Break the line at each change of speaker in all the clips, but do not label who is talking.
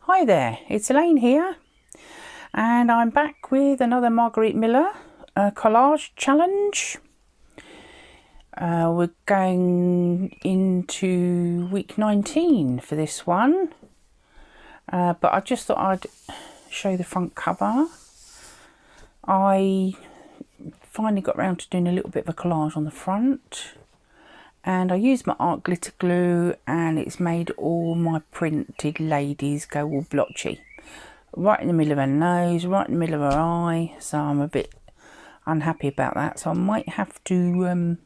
Hi there, it's Elaine here, and I'm back with another Margarete Miller collage challenge. We're going into week 19 for this one, but I just thought I'd show the front cover. I finally got around to doing a little bit of a collage on the front, and I used my art glitter glue, and it's made all my printed ladies go all blotchy. Right in the middle of her nose, right in the middle of her eye, so I'm a bit unhappy about that. So I might have to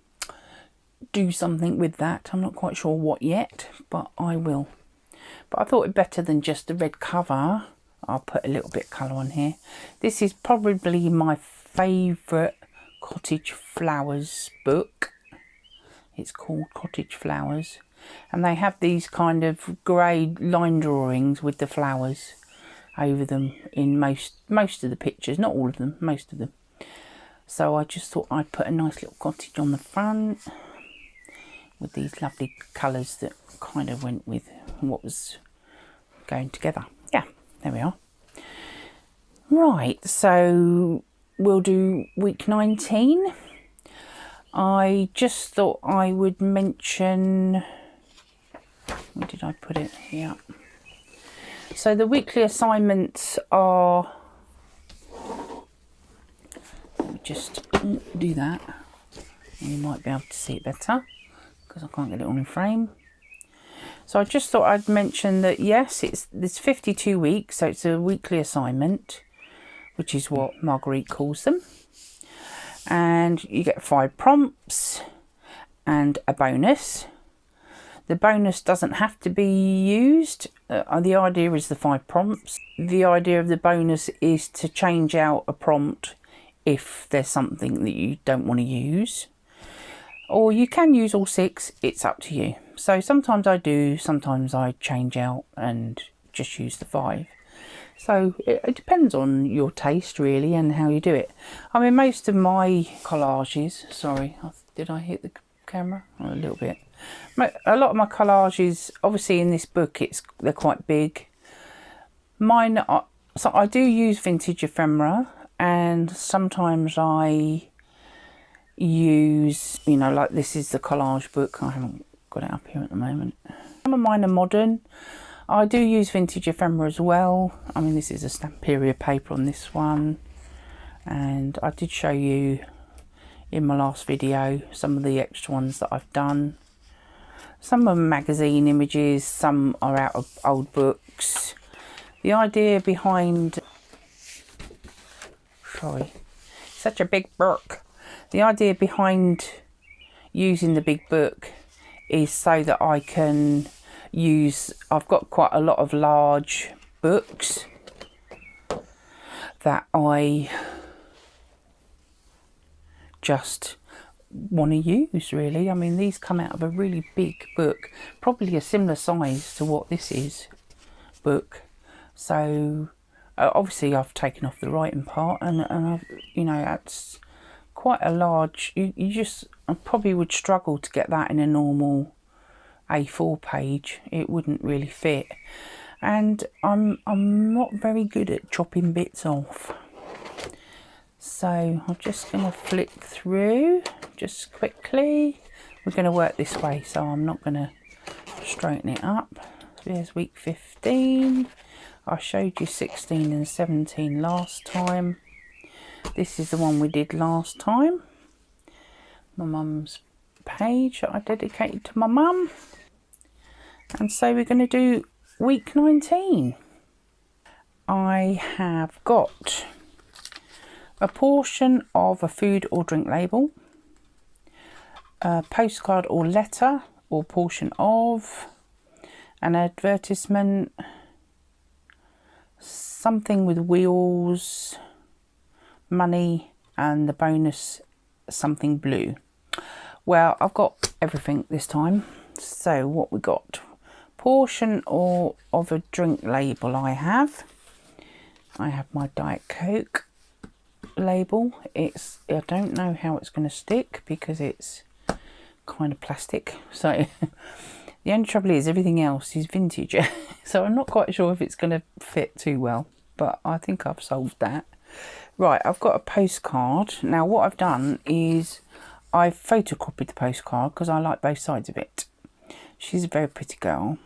do something with that. I'm not quite sure what yet, but I will. But I thought it better than just the red cover. I'll put a little bit of colour on here. This is probably my favourite Cottage Flowers book. It's called Cottage Flowers, and they have these kind of grey line drawings with the flowers over them in most of the pictures, not all of them, most of them. So I just thought I'd put a nice little cottage on the front with these lovely colours that kind of went with what was going together. Yeah, there we are. Right, so we'll do week 19. I just thought I would mention, where did I put it? Yeah. So the weekly assignments are, let me just do that. You might be able to see it better because I can't get it on in frame. So I just thought I'd mention that yes, it's 52 weeks, so it's a weekly assignment, which is what Margarete calls them. And you get 5 prompts and a bonus. The bonus doesn't have to be used. The idea is the 5 prompts. The idea of the bonus is to change out a prompt if there's something that you don't want to use. Or you can use all 6, it's up to you. So sometimes I do, sometimes I change out and just use the 5. So it depends on your taste really and how you do it. I mean, most of my collages, sorry, did I hit the camera? Oh, a little bit. A lot of my collages, obviously in this book, they're quite big. Mine are, so I do use vintage ephemera, and sometimes I use, you know, like this is the collage book. I haven't got it up here at the moment. Some of mine are modern. I do use vintage ephemera as well. I mean, this is a Stamperia paper on this one, and I did show you in my last video some of the extra ones that I've done. Some are magazine images, some are out of old books. The idea behind, sorry, such a big book. The idea behind using the big book is so that I can use, I've got quite a lot of large books that I just want to use really. I mean, these come out of a really big book, probably a similar size to what this is book. So obviously I've taken off the writing part, and I've, you know, that's quite a large, I probably would struggle to get that in a normal A4 page. It wouldn't really fit, and I'm not very good at chopping bits off. So I'm just going to flick through just quickly. We're going to work this way, so I'm not going to straighten it up. There's week 15. I showed you 16 and 17 last time. This is the one we did last time. My mum's page that I dedicated to my mum. And so we're going to do week 19. I have got a portion of a food or drink label, a postcard or letter or portion of, an advertisement, something with wheels, money, and the bonus something blue. Well, I've got everything this time. So what we got, portion or of a drink label. I have my Diet Coke label. I don't know how it's going to stick because it's kind of plastic, so the only trouble is everything else is vintage. So I'm not quite sure if it's going to fit too well, but I think I've solved that. Right, I've got a postcard. Now what I've done is I've photocopied the postcard because I like both sides of it. She's a very pretty girl,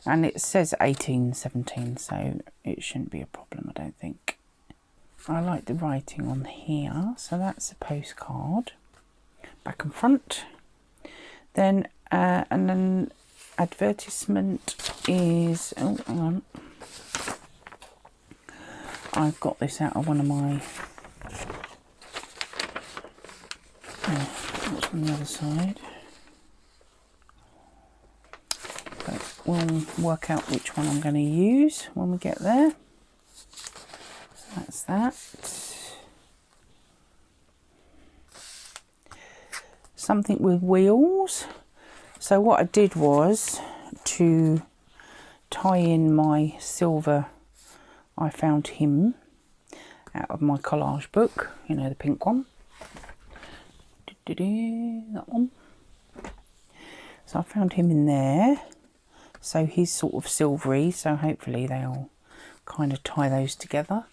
and it says 1817, so it shouldn't be a problem, I don't think. I like the writing on here, so that's a postcard, back and front. Then and then advertisement is, oh hang on, I've got this out of one of my, what's on the other side, but we'll work out which one I'm going to use when we get there. So that's that. Something with wheels. So what I did was to tie in my silver, I found him out of my collage book, you know, the pink one. That one. So I found him in there. So he's sort of silvery, so hopefully they'll kind of tie those together.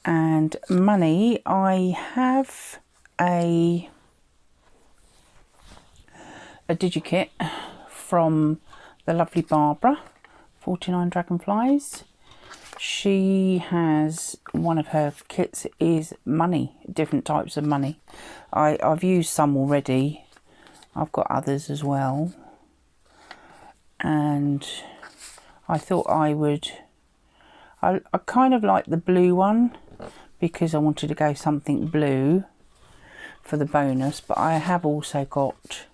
And money, I have a digikit from the lovely Barbara, 49 Dragonflies. She has, one of her kits is money, different types of money. I've used some already. I've got others as well. And I thought I would, I kind of like the blue one because I wanted to go something blue for the bonus, but I have also got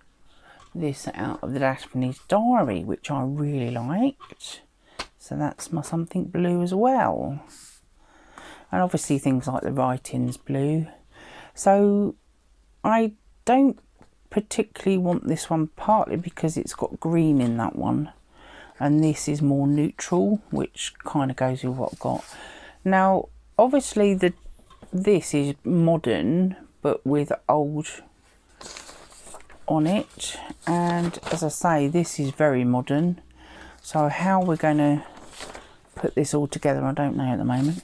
this out of the Daphne's Diary, which I really liked. So that's my something blue as well. And obviously things like the writing's blue. So I don't particularly want this one, partly because it's got green in that one. And this is more neutral, which kind of goes with what I've got. Now, obviously this is modern, but with old on it. And as I say, this is very modern. So how we're going to put this all together, I don't know at the moment.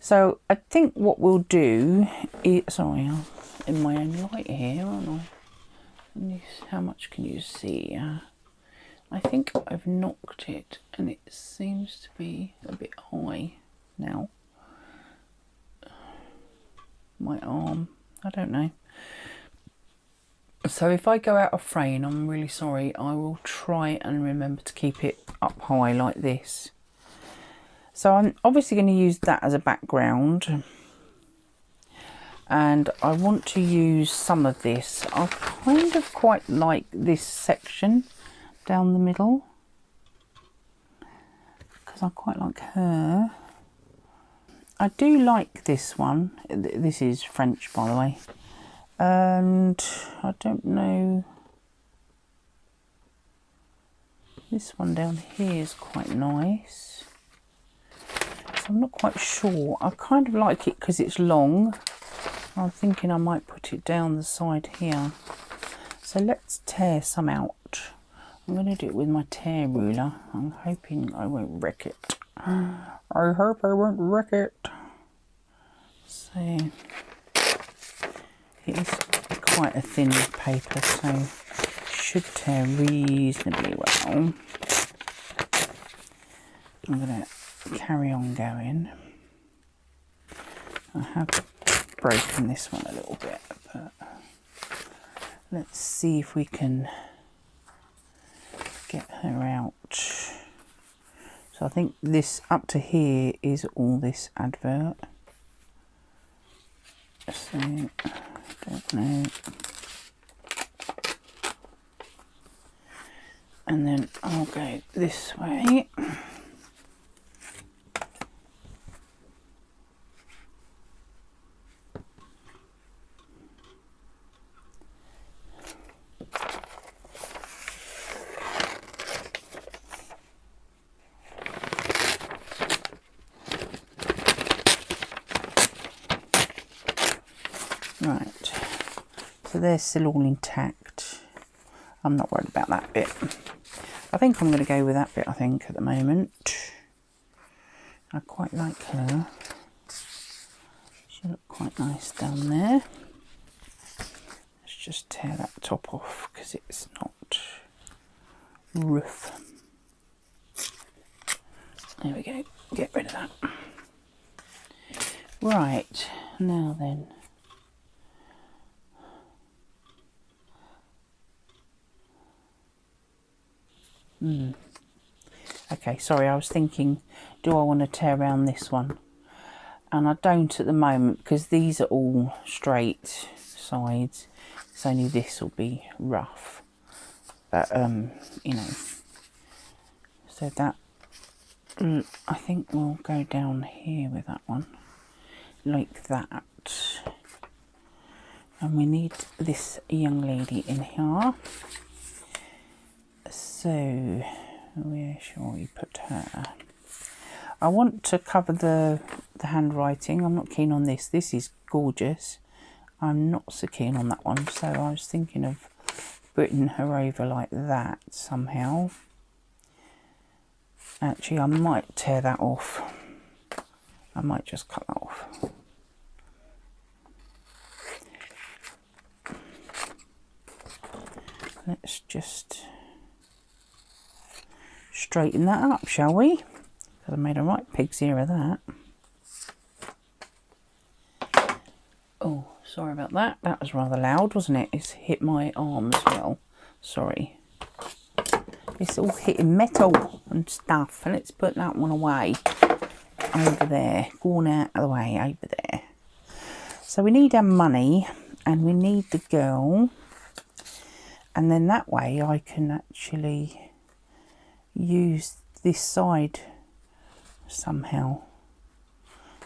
So I think what we'll do is, sorry, I'm in my own light here, aren't I? How much can you see? I think I've knocked it and it seems to be a bit high now. My arm, I don't know. So if I go out of frame, I'm really sorry. I will try and remember to keep it up high like this. So I'm obviously going to use that as a background. And I want to use some of this. I kind of quite like this section down the middle, because I quite like her. I do like this one. This is French, by the way. And I don't know, this one down here is quite nice. So I'm not quite sure. I kind of like it because it's long. I'm thinking I might put it down the side here. So let's tear some out. I'm going to do it with my tear ruler. I'm hoping I won't wreck it. I hope I won't wreck it. So it is quite a thin paper, so should tear reasonably well. I'm going to carry on going. I have broken this one a little bit, but let's see if we can get her out. So I think this up to here is all this advert. So I don't know. And then I'll go this way. Right, so they're still all intact. I'm not worried about that bit. I think I'm going to go with that bit, I think, at the moment. I quite like her. She looked quite nice down there. Let's just tear that top off because it's not rough. There we go, get rid of that. Right, now then. Okay, sorry, I was thinking, do I want to tear around this one? And I don't at the moment because these are all straight sides. It's only this will be rough. But, you know, so that, I think we'll go down here with that one, like that. And we need this young lady in here. So, where shall we put her? I want to cover the handwriting. I'm not keen on this. This is gorgeous. I'm not so keen on that one. So I was thinking of putting her over like that somehow. Actually, I might tear that off. I might just cut that off. Let's just straighten that up, shall we? Because I made a right pig's ear of that. Oh, sorry about that. That was rather loud, wasn't it? It's hit my arm as well. Sorry. It's all hitting metal and stuff. And let's put that one away. Over there. Going out of the way. Over there. So we need our money. And we need the girl. And then that way I can actually use this side somehow.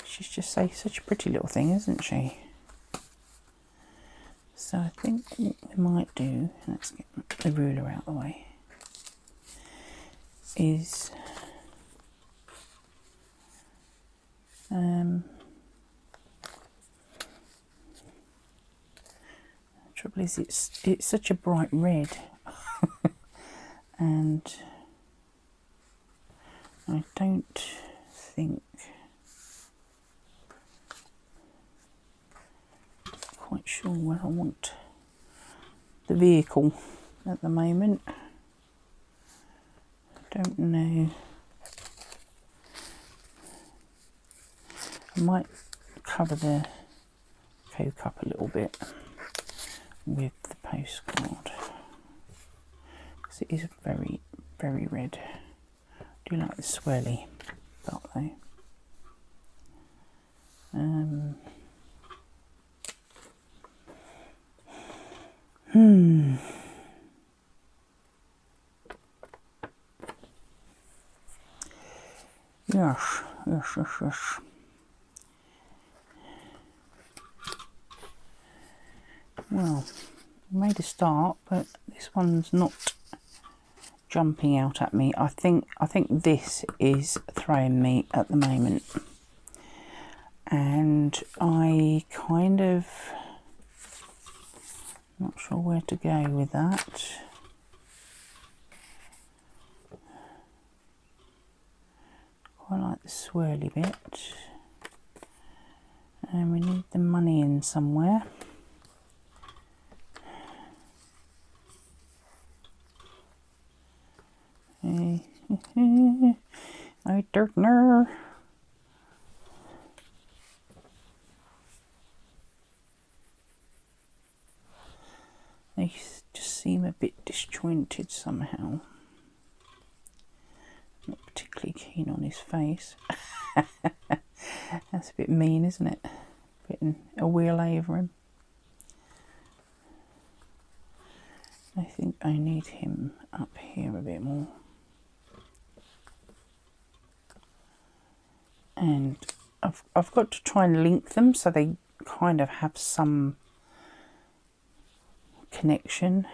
She's just such a pretty little thing, isn't she? So I think what we might do, let's get the ruler out of the way, is the trouble is it's such a bright red and I don't think quite sure where I want the vehicle at the moment. I don't know. I might cover the coke up a little bit with the postcard because it is very, very red. I do like the swirly part though. Yes. Well, we made a start, but this one's not jumping out at me. I think this is throwing me at the moment, and I kind of not sure where to go with that. Quite like the swirly bit, and we need the money in somewhere. I don't know. They just seem a bit disjointed somehow. Not particularly keen on his face. That's a bit mean, isn't it? Putting a wheel over him. I think I need him up here a bit more. And I've got to try and link them so they kind of have some connection,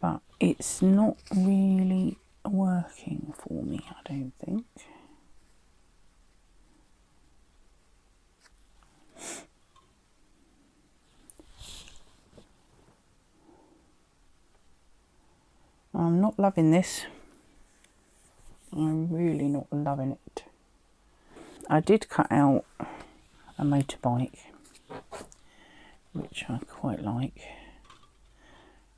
but it's not really working for me, I don't think. I'm not loving this. I'm really not loving it. I did cut out a motorbike, which I quite like,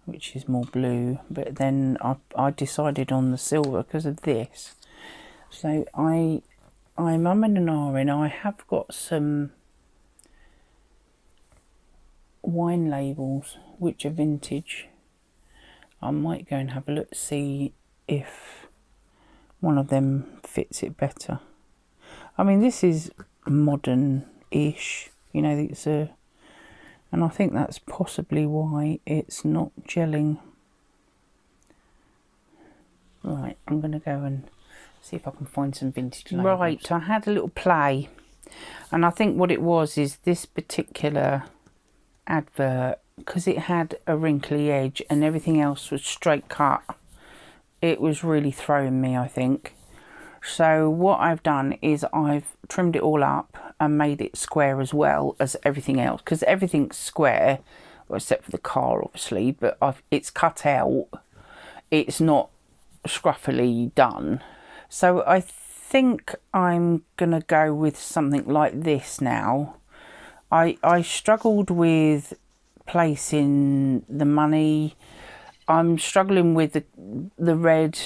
which is more blue, but then I decided on the silver because of this. So I'm umming and ahhing. I have got some wine labels which are vintage. I might go and have a look to see if one of them fits it better. I mean, this is modern-ish, you know, and I think that's possibly why it's not gelling. Right, I'm going to go and see if I can find some vintage labels. Right, I had a little play, and I think what it was is this particular advert, because it had a wrinkly edge and everything else was straight cut, it was really throwing me, I think. So what I've done is I've trimmed it all up and made it square as well as everything else, because everything's square, well, except for the car obviously, but it's cut out, it's not scruffily done. So I think I'm gonna go with something like this now. I struggled with placing the money. I'm struggling with the red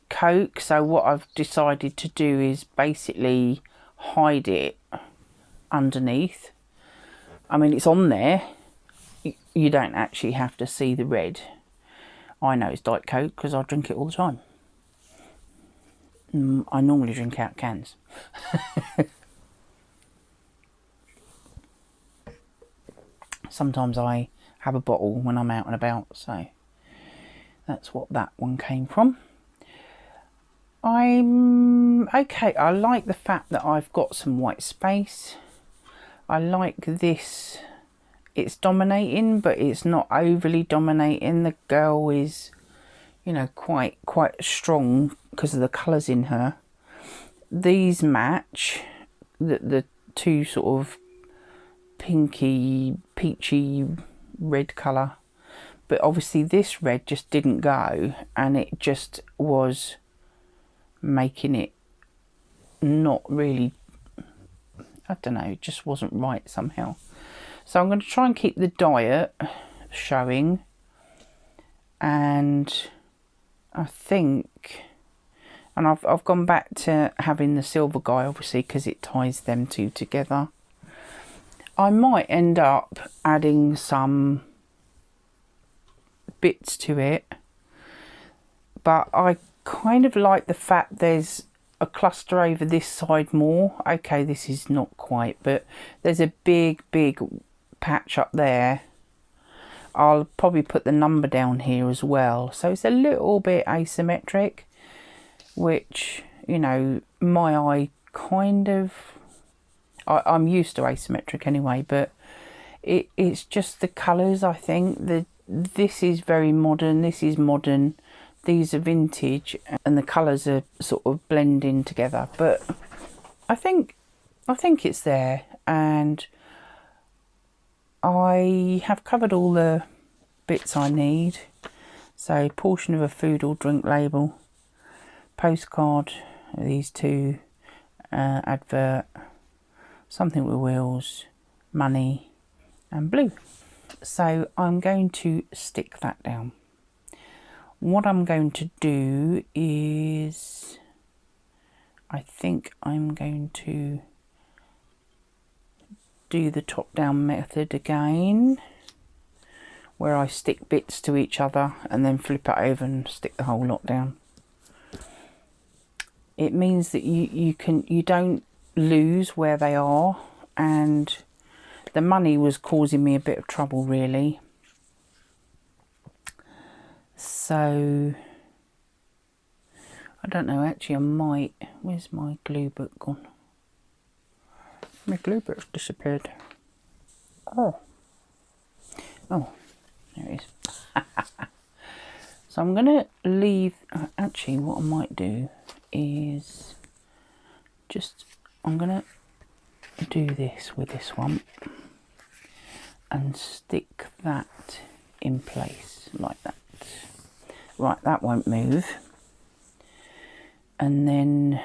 Coke, so what I've decided to do is basically hide it underneath. I mean, it's on there, you don't actually have to see the red. I know it's Diet Coke because I drink it all the time. I normally drink out cans. Sometimes I have a bottle when I'm out and about, so that's what that one came from. I'm okay. I like the fact that I've got some white space. I like this. It's dominating, but it's not overly dominating. The girl is, you know, quite strong because of the colours in her. These match the two sort of pinky, peachy red colour. But obviously this red just didn't go, and it just was making it not really, I don't know, it just wasn't right somehow. So I'm going to try and keep the diet showing, and I think, and I've gone back to having the silver guy obviously because it ties them two together. I might end up adding some bits to it, but I kind of like the fact there's a cluster over this side more. Okay, this is not quite, but there's a big patch up there. I'll probably put the number down here as well, so it's a little bit asymmetric, which, you know, my eye kind of, I'm used to asymmetric anyway, but it's just the colours. I think this is very modern, this is modern, these are vintage, and the colours are sort of blending together. But I think it's there, and I have covered all the bits I need. So portion of a food or drink label, postcard, these two, advert, something with wheels, money, and blue. So I'm going to stick that down. What I'm going to do is, I think I'm going to do the top down method again, where I stick bits to each other and then flip it over and stick the whole lot down. It means that you don't lose where they are, and the money was causing me a bit of trouble really. So I don't know, actually I might, where's my glue book gone? My glue book's disappeared. Oh, there it is. So I'm gonna leave, actually what I might do is just, I'm gonna do this with this one and stick that in place like that. right, that won't move. And then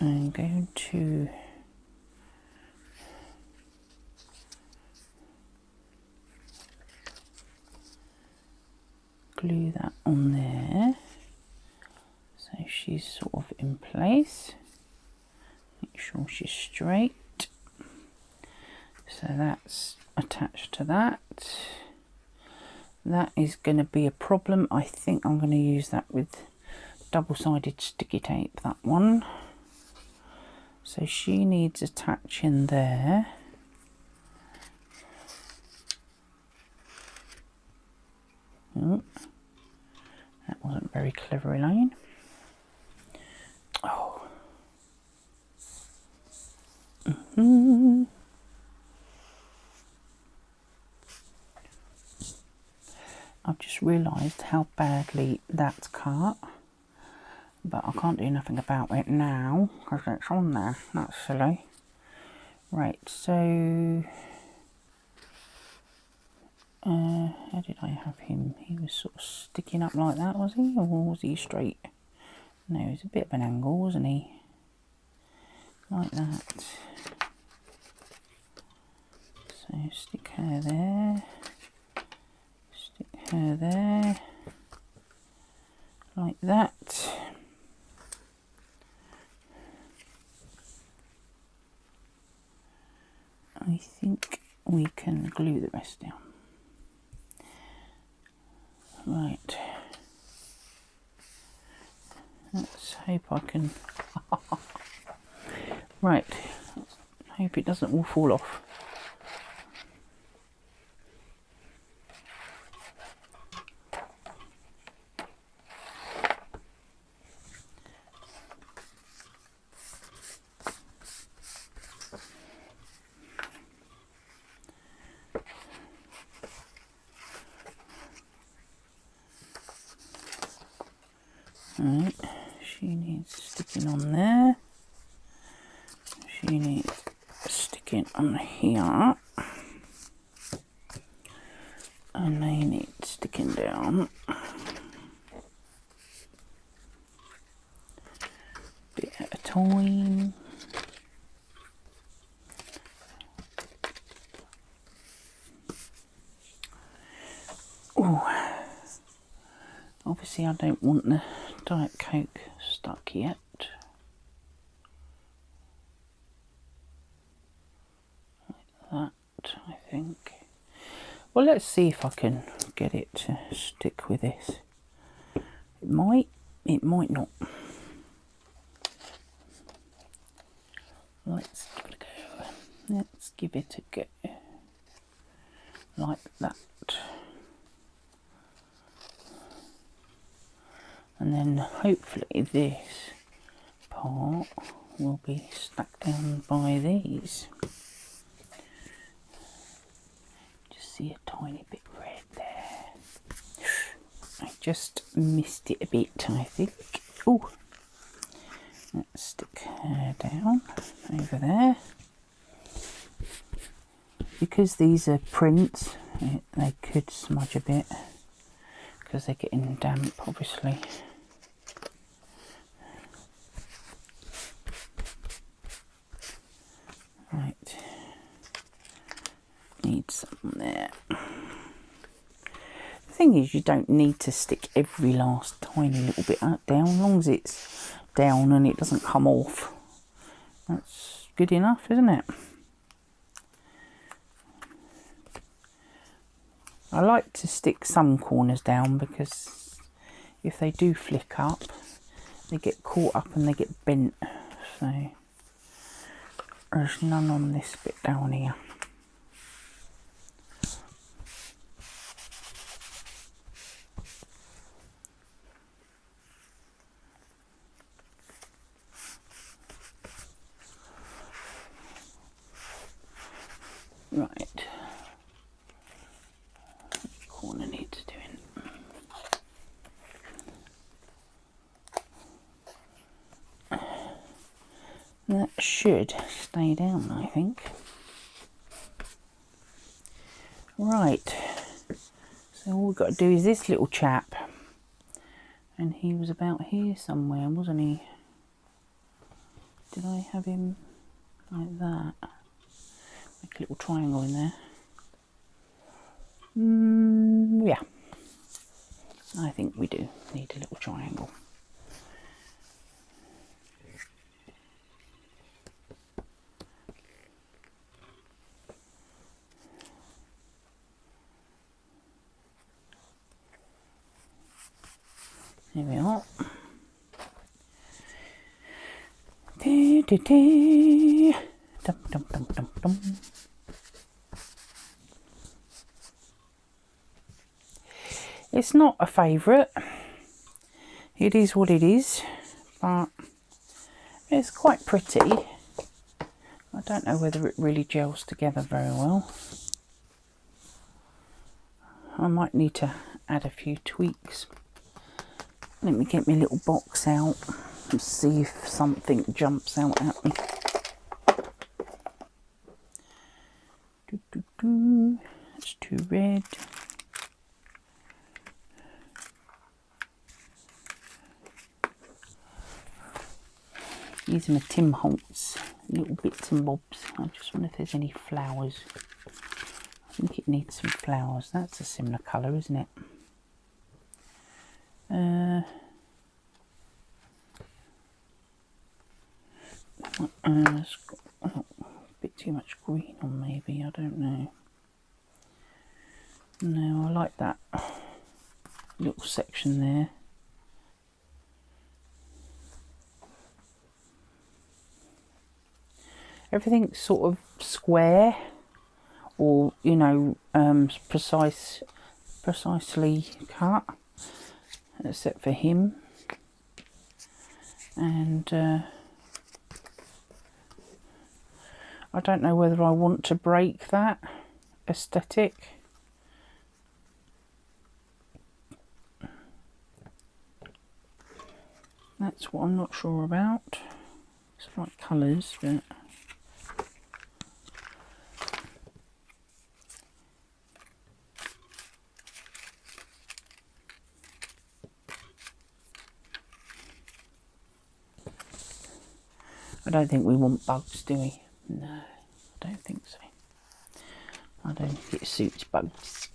I'm going to glue that on there, so she's sort of in place. Make sure she's straight. So that's attached to that. That is going to be a problem. I think I'm going to use that with double-sided sticky tape, that one. So she needs attaching there. Oh, that wasn't very clever, Elaine. Oh. I've just realised how badly that's cut, but I can't do nothing about it now because it's on there. That's silly. Right, so how did I have him? He was sort of sticking up like that, was he? Or was he straight? No, he was a bit of an angle, wasn't he? Like that. So stick her there. Stick her there. Like that. I think we can glue the rest down. Right. Let's hope I can. Right. Hope it doesn't all fall off. Right, she needs sticking on there. She needs sticking on here. And they need sticking down. Bit at a time. Oh, obviously I don't want the Diet Coke stuck yet. Like that, I think. Well, let's see if I can get it to stick with this. It might not. Let's give it a go. Let's give it a go. Like that. And then hopefully this part will be stuck down by these. Just see a tiny bit red there. I just missed it a bit, I think. Oh, let's stick her down over there. Because these are prints, they could smudge a bit because they're getting damp, obviously. Right, need some there. The thing is, you don't need to stick every last tiny little bit down, as long as it's down and it doesn't come off. That's good enough, isn't it? I like to stick some corners down because if they do flick up, they get caught up and they get bent. So there's none on this bit down here. Right. Corner needs doing. That should stay down, I think. Right, so So all we've got to do is this little chap. And he was about here somewhere, wasn't he? Did I have him like that? Make a little triangle in there. Yeah. I think we do need a little triangle. There we are. Dum, dum, dum, dum, dum. It's not a favourite. It is what it is, but it's quite pretty. I don't know whether it really gels together very well. I might need to add a few tweaks. Let me get my little box out and see if something jumps out at me. It's too red. These are my Tim Holtz little bits and bobs. I just wonder if there's any flowers. I think it needs some flowers. That's a similar colour, isn't it? It's got a bit too much green on, maybe. I don't know. No, I like that little section there. Everything's sort of square, or you know, precisely cut, except for him. And I don't know whether I want to break that aesthetic. That's what I'm not sure about. It's like colours, but I don't think we want bugs, do we? No, I don't think so. I don't think it suits bugs.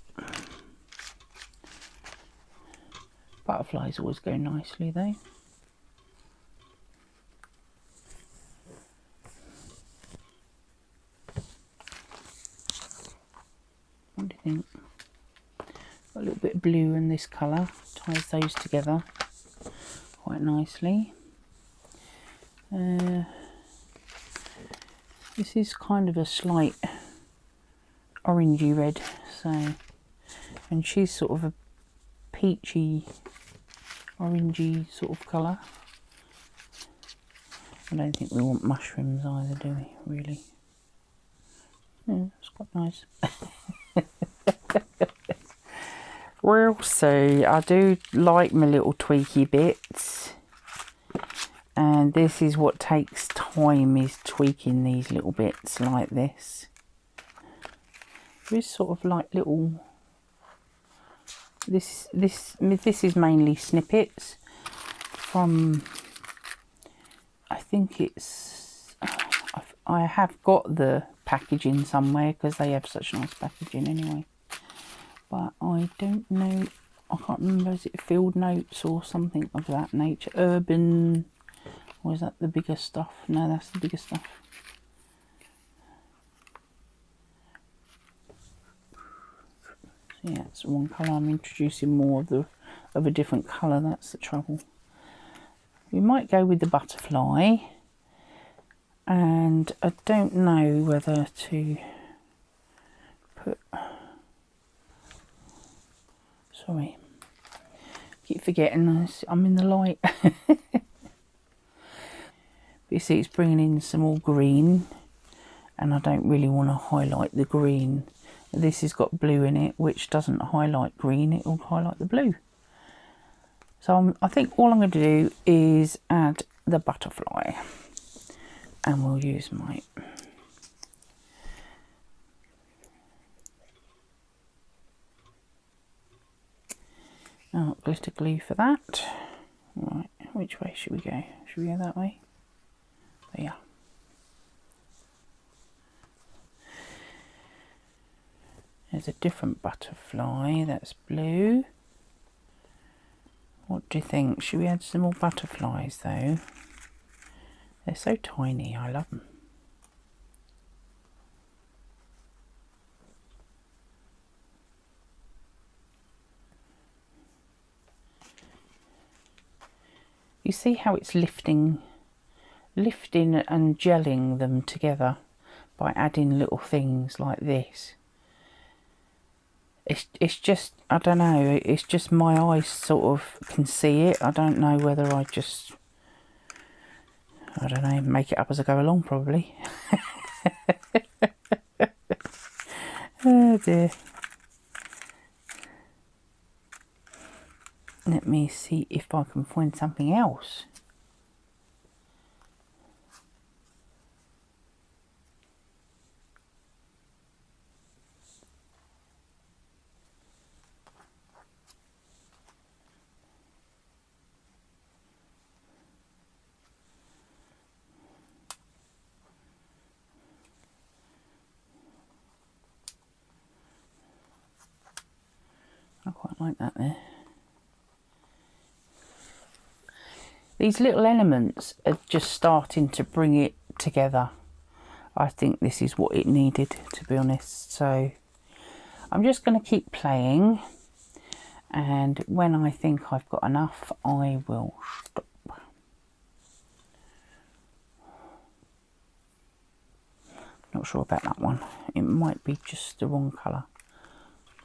Butterflies always go nicely though. What do you think? Got a little bit of blue in this colour, ties those together quite nicely. This is kind of a slight orangey red, so, and she's sort of a peachy orangey sort of colour. I don't think we want mushrooms either, do we, really? Yeah, it's quite nice. We'll see. I do like my little tweaky bits. And this is what takes time, is tweaking these little bits like this. There's sort of like little, this is mainly snippets from, I think it's, I have got the packaging somewhere because they have such nice packaging anyway. But I don't know, I can't remember, is it Field Notes or something of that nature? Urban, or is that the bigger stuff? No, that's the bigger stuff. So yeah, it's one colour. I'm introducing more of a different colour. That's the trouble. We might go with the butterfly, and I don't know whether to put. Sorry, keep forgetting. I'm in the light. You see, it's bringing in some more green, and I don't really want to highlight the green. This has got blue in it, which doesn't highlight green, it will highlight the blue. So I think all I'm going to do is add the butterfly, and we'll use my Oh, glitter glue for that. Right, which way should we go? Should we go that way? There. There's a different butterfly, that's blue. What do you think? Should we add some more butterflies though? They're so tiny, I love them. You see how it's lifting and gelling them together by adding little things like this. It's just, I don't know, it's just my eyes sort of can see it. I don't know whether I don't know, make it up as I go along probably. Oh dear. Let me see if I can find something else. I quite like that there. These little elements are just starting to bring it together. I think this is what it needed, to be honest. So I'm just going to keep playing, and when I think I've got enough, I will stop. Not sure about that one. It might be just the wrong colour.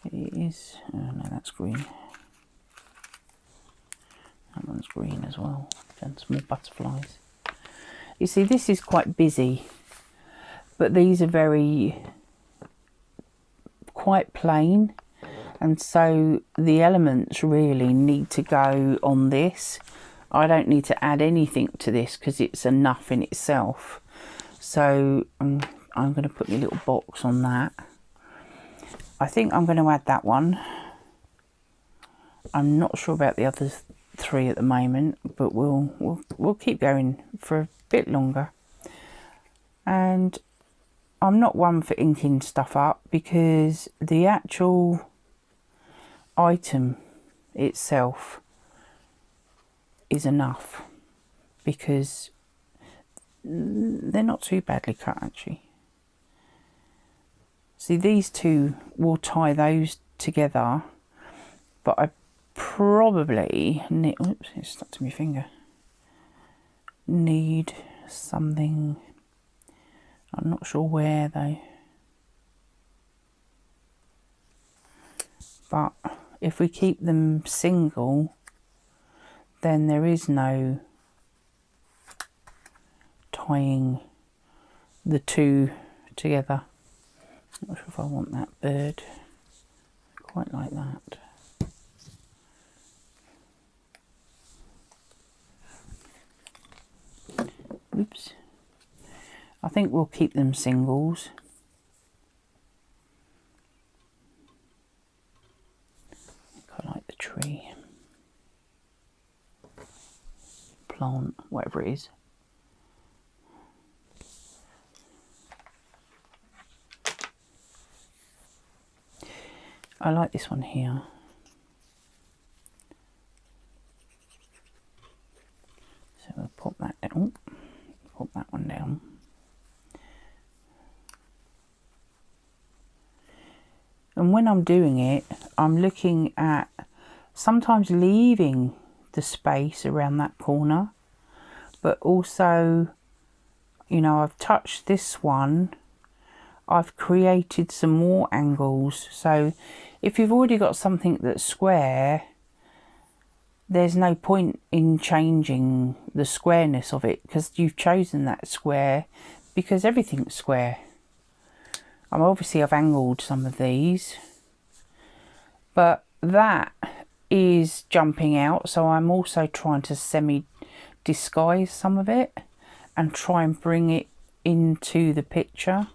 It is. Oh no, that's green. That one's green as well. And small butterflies. You see, this is quite busy, but these are quite plain, and so the elements really need to go on this. I don't need to add anything to this because it's enough in itself. So I'm going to put my little box on that. I think I'm going to add that one. I'm not sure about the other three at the moment, but we'll keep going for a bit longer. And I'm not one for inking stuff up, because the actual item itself is enough, because they're not too badly cut actually. See, these two will tie those together, but I probably need, oops, it stuck to my finger, need something, I'm not sure where though, but if we keep them single, then there is no tying the two together. Not sure if I want that bird quite like that. Oops. I think we'll keep them singles. I like the tree, plant, whatever it is. I like this one here. So we'll pop that down. Pop that one down. And when I'm doing it, I'm looking at sometimes leaving the space around that corner, but also, you know, I've touched this one, I've created some more angles. So if you've already got something that's square, there's no point in changing the squareness of it, because you've chosen that square because everything's square. Obviously I've angled some of these, but that is jumping out, so I'm also trying to semi-disguise some of it and try and bring it into the picture.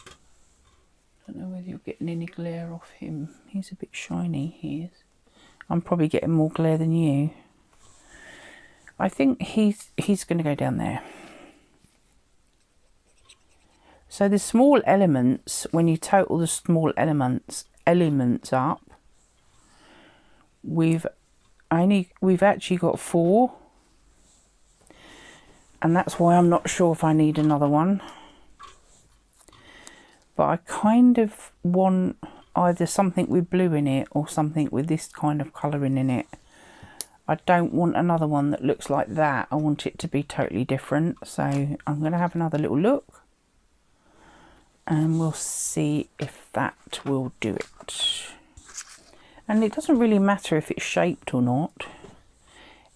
I don't know whether you're getting any glare off him. He's a bit shiny, he is. I'm probably getting more glare than you. I think he's going to go down there. So the small elements, when you total the small elements up, we've actually got 4, and that's why I'm not sure if I need another one. But I kind of want either something with blue in it or something with this kind of colouring in it. I don't want another one that looks like that. I want it to be totally different. So I'm going to have another little look, and we'll see if that will do it. And it doesn't really matter if it's shaped or not.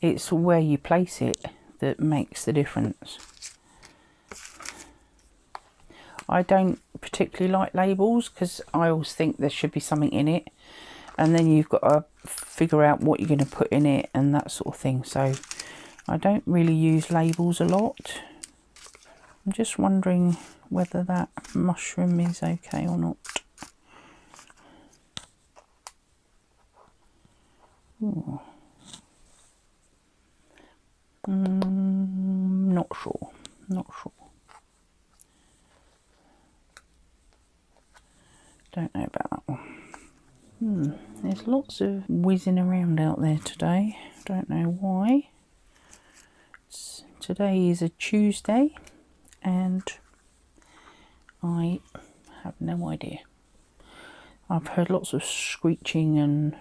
It's where you place it that makes the difference. I don't particularly like labels because I always think there should be something in it, and then you've got to figure out what you're going to put in it and that sort of thing. So I don't really use labels a lot. I'm just wondering whether that mushroom is okay or not. Ooh. Not sure. Don't know about that one. There's lots of whizzing around out there today. Don't know why. Today is a Tuesday, and I have no idea. I've heard lots of screeching and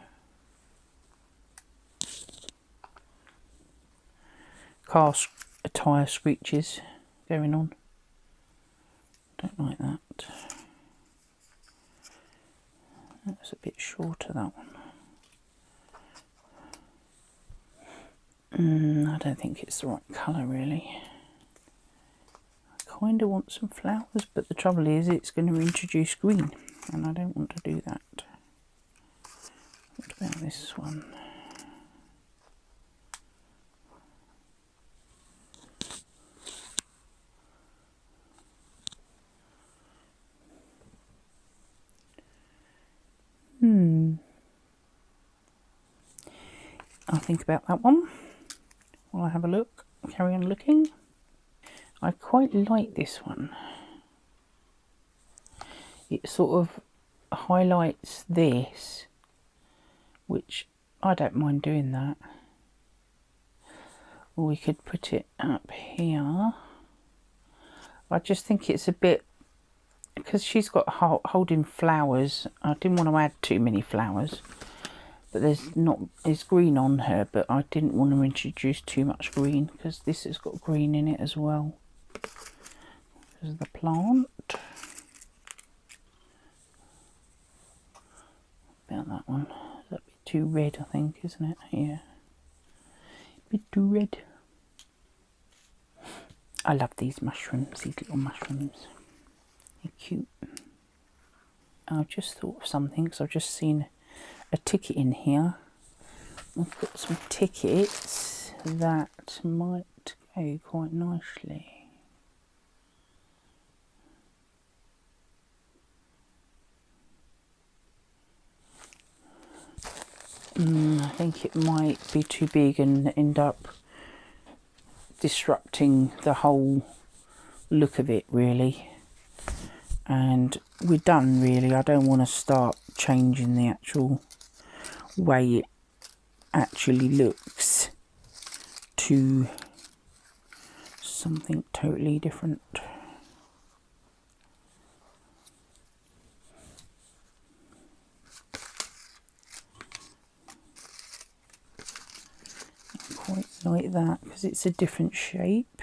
car tyre screeches going on. Don't like that. That's a bit shorter, that one. I don't think it's the right colour, really. I kind of want some flowers, but the trouble is it's going to introduce green, and I don't want to do that. What about this one? I'll think about that one while I have a look. Carry on looking. I quite like this one. It sort of highlights this, which I don't mind doing that. Or we could put it up here. I just think it's a bit, because she's got holding flowers. I didn't want to add too many flowers, but there's green on her, but I didn't want to introduce too much green because this has got green in it as well. This is the plant. About that one. Is that a bit too red, I think, isn't it? Yeah. A bit too red. I love these mushrooms, these little mushrooms. They're cute. I've just thought of something, because I've just seen a ticket in here. I've got some tickets that might go quite nicely. I think it might be too big and end up disrupting the whole look of it, really. And we're done, really. I don't want to start changing the actual way it actually looks to something totally different. Quite like that because it's a different shape.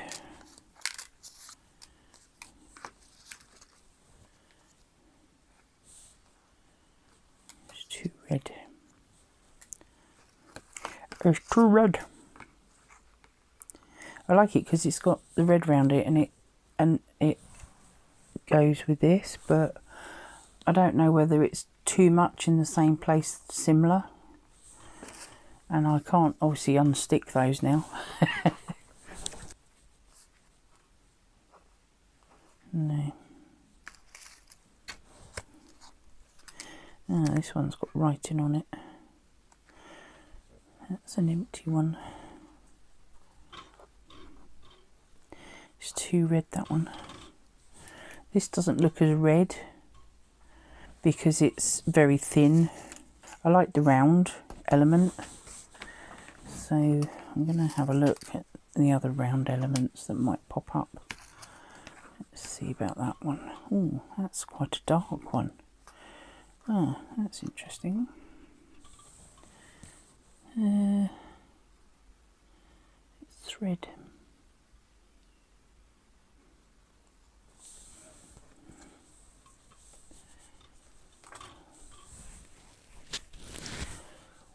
It's too red. It's too red. I like it because it's got the red around it, and it goes with this, but I don't know whether it's too much in the same place similar. And I can't obviously unstick those now. No. Oh, this one's got writing on it. That's an empty one. It's too red, that one. This doesn't look as red because it's very thin. I like the round element. So I'm going to have a look at the other round elements that might pop up. Let's see about that one. Oh, that's quite a dark one. Oh, that's interesting. It's red.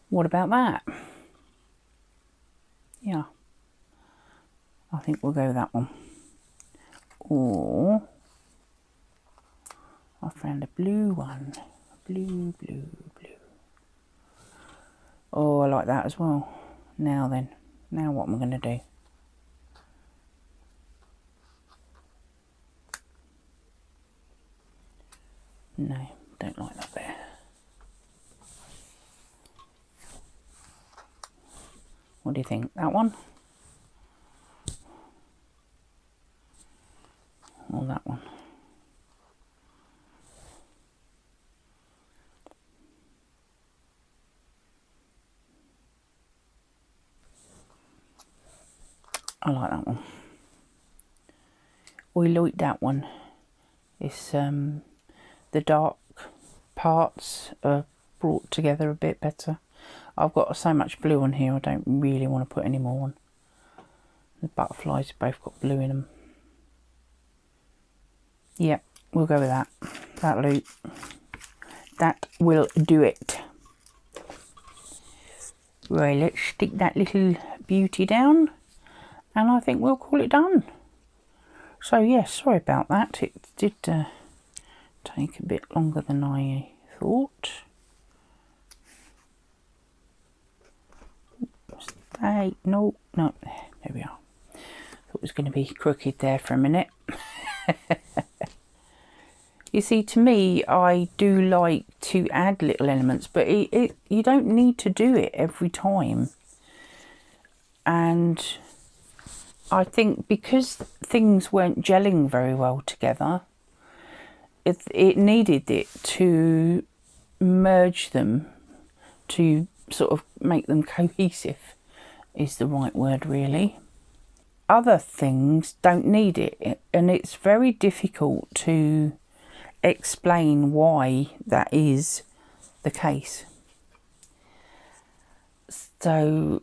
What about that? Yeah, I think we'll go with that one. Or I found a blue one. Blue, blue, blue. Oh, I like that as well. Now then, now what am I going to do? No, don't like that there. What do you think? That one? Or that one? I like that one. I like that one. It's the dark parts are brought together a bit better. I've got so much blue on here, I don't really want to put any more on. The butterflies have both got blue in them. Yeah, we'll go with that. That'll do. That will do it. Right, let's stick that little beauty down, and I think we'll call it done. So yes, sorry about that. It did take a bit longer than I thought. Hey, no, there we are. Thought it was going to be crooked there for a minute. You see, to me, I do like to add little elements, but you don't need to do it every time. And I think because things weren't gelling very well together, it needed it to merge them, to sort of make them cohesive is the right word, really. Other things don't need it, and it's very difficult to explain why that is the case. So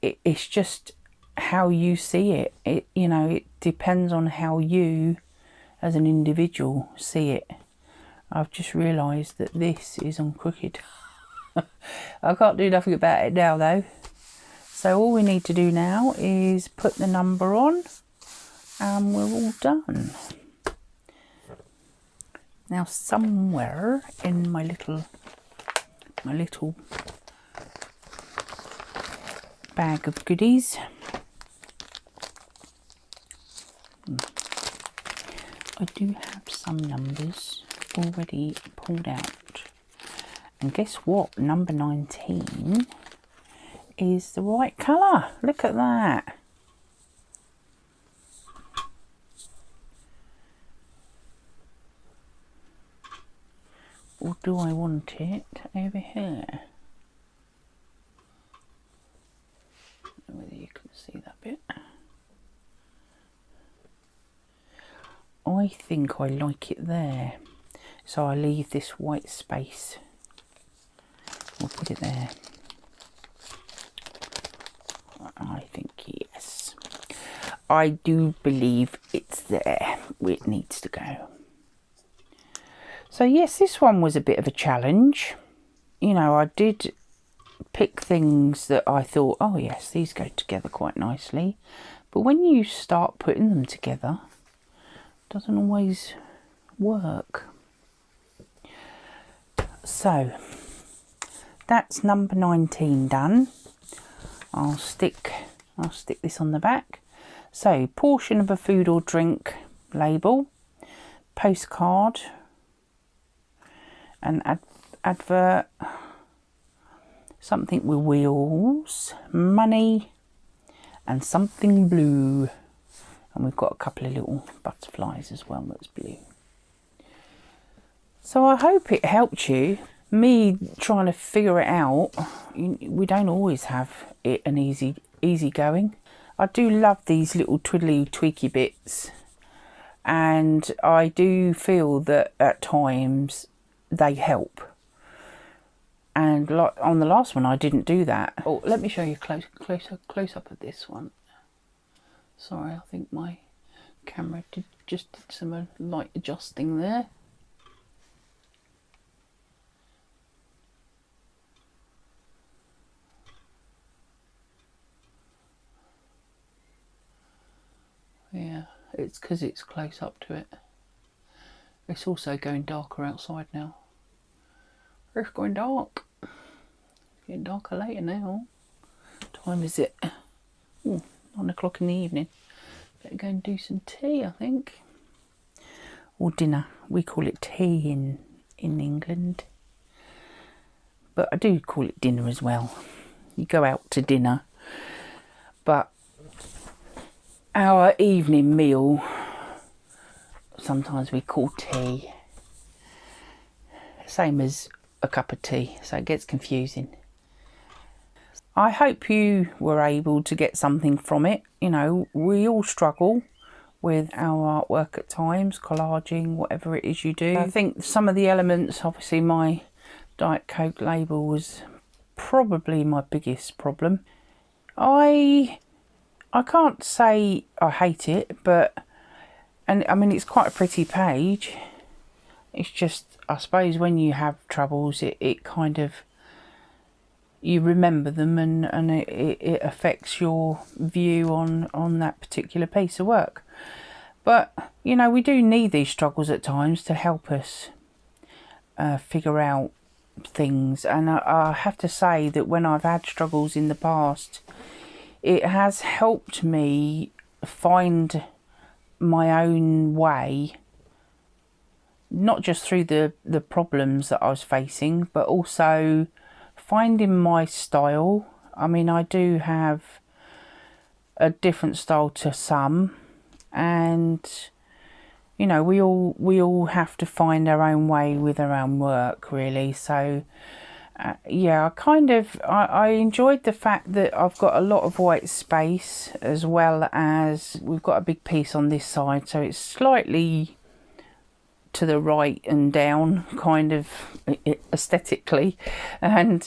it's just how you see it. You know, it depends on how you as an individual see it. I've just realised that this is on crooked. I can't do nothing about it now though. So all we need to do now is put the number on and we're all done. Now somewhere in my little bag of goodies, I do have some numbers already pulled out. And guess what? Number 19 is the right colour. Look at that. Or do I want it over here? I don't know whether you can see that bit. I think I like it there. So I leave this white space. We'll put it there. I think yes. I do believe it's there where it needs to go. So yes, this one was a bit of a challenge. You know, I did pick things that I thought, oh yes, these go together quite nicely. But when you start putting them together, it doesn't always work. So that's number 19 done. I'll stick this on the back. So, portion of a food or drink label, postcard, an advert, something with wheels, money, and something blue. And we've got a couple of little butterflies as well that's blue. So I hope it helped you. Me trying to figure it out, we don't always have it an easy going. I do love these little twiddly tweaky bits, and I do feel that at times they help. And like on the last one I didn't do that. Oh, let me show you close up of this one. Sorry, I think my camera just did some light adjusting there. Yeah, it's because it's close up to it. It's also going darker outside now. It's going dark. It's getting darker later now. What time is it? Oh, 9 o'clock in the evening. Better go and do some tea, I think. Or dinner. We call it tea in England. But I do call it dinner as well. You go out to dinner. But our evening meal, sometimes we call tea. Same as a cup of tea, so it gets confusing. I hope you were able to get something from it. You know, we all struggle with our artwork at times, collaging, whatever it is you do. I think some of the elements, obviously my Diet Coke label was probably my biggest problem. I can't say I hate it, but, and I mean, it's quite a pretty page. It's just, I suppose when you have troubles, it kind of, you remember them, and it affects your view on that particular piece of work. But, you know, we do need these struggles at times to help us figure out things. And I have to say that when I've had struggles in the past, it has helped me find my own way, not just through the problems that I was facing, but also finding my style. I mean, I do have a different style to some, and you know, we all have to find our own way with our own work, really. So yeah, I enjoyed the fact that I've got a lot of white space, as well as we've got a big piece on this side, so it's slightly to the right and down, kind of aesthetically. And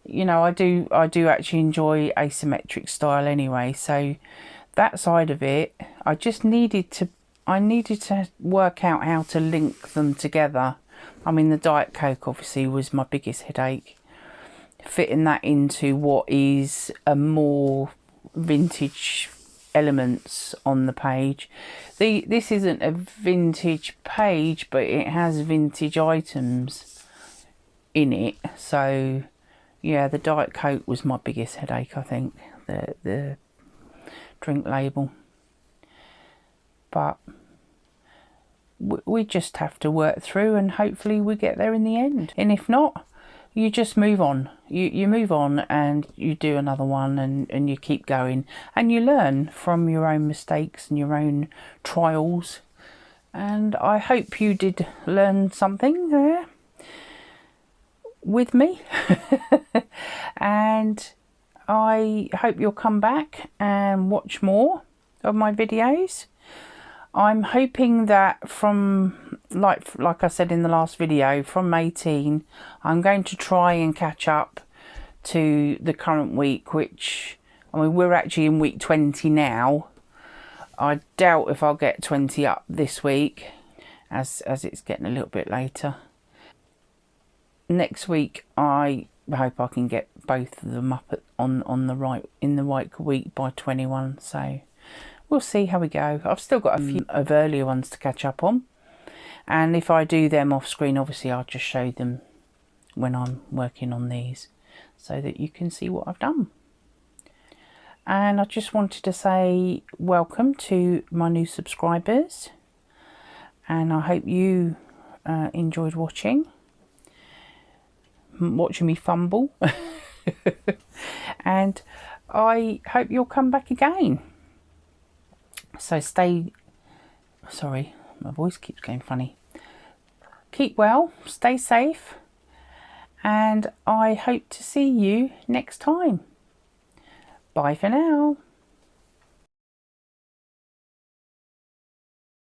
you know, I do actually enjoy asymmetric style anyway, so that side of it, I needed to work out how to link them together. I mean, the Diet Coke obviously was my biggest headache, fitting that into what is a more vintage elements on the page. This isn't a vintage page, but it has vintage items in it. So yeah, the Diet Coke was my biggest headache, I think, the drink label. But we just have to work through, and hopefully we get there in the end. And if not, you just move on. You move on and you do another one, and you keep going, and you learn from your own mistakes and your own trials. And I hope you did learn something there with me. And I hope you'll come back and watch more of my videos. I'm hoping that from, like I said in the last video, from 18, I'm going to try and catch up to the current week, which, I mean, we're actually in week 20 now. I doubt if I'll get 20 up this week, as it's getting a little bit later. Next week, I hope I can get both of them up in the right week by 21, so we'll see how we go. I've still got a few of earlier ones to catch up on. And if I do them off screen, obviously I'll just show them when I'm working on these, so that you can see what I've done. And I just wanted to say welcome to my new subscribers. And I hope you enjoyed watching me fumble. And I hope you'll come back again. So sorry, my voice keeps going funny. Keep well, stay safe, and I hope to see you next time. Bye for now.